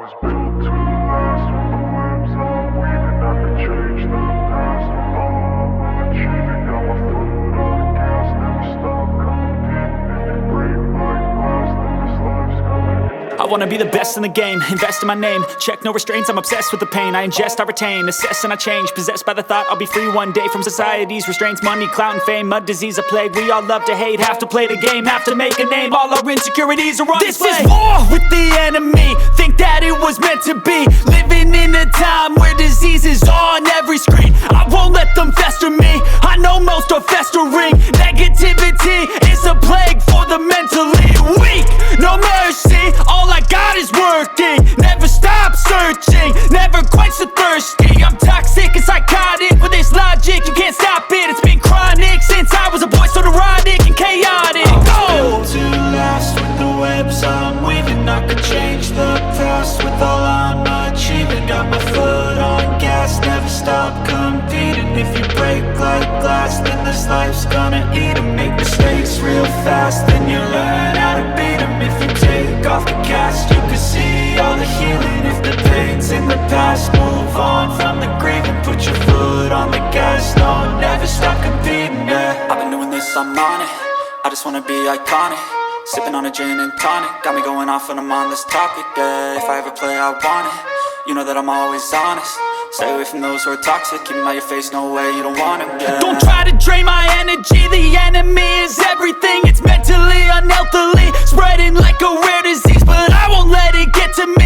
was built to last. With the webs I'm weaving, I could change the past. With all I'm achieving, got my foot on gas. Never stop competing. If you break like glass, then this life's gonna end. I wanna be the best in the game, invest in my name. Check no restraints, I'm obsessed with the pain. I ingest, I retain, assess and I change. Possessed by the thought I'll be free one day from society's restraints. Money, clout and fame, mud, disease, a plague. We all love to hate, have to play the game, have to make a name. All our insecurities are on display. This is war with the enemy, think that it was meant to be. Living in a time where disease is on every screen. I won't let them fester me, I know most are festering. Negativity is a plague for the mentally weak. No mercy, all I got is working. Never stop searching, never quench the thirsty. I'm toxic and psychotic, with this logic you can't stop it. It's been chronic since I was a boy, so neurotic and chaotic. Built to last. With the webs I'm weaving, I could change the past. With all I'm achieving, got my foot on gas. Never stop competing. If you break like glass, then this life's gonna eat 'em. Make mistakes real fast, then you learn how to beat 'em. If you take off the cast, you can see all the healing. If the pain's in the past, move on from the grieving. Put your foot on the gas, no, never stop competing, yeah. I've been doing this, I'm on it. I just wanna be iconic. Sipping on a gin and tonic, got me going off when I'm on this topic, yeah. If I ever play, I want it. You know that I'm always honest. Stay away from those who are toxic. Keep them out your face, no way, you don't want it, yeah. Don't try to drain my energy. The enemy is everything. It's mentally, unhealthily, spreading like a rare disease. But I won't let it get to me.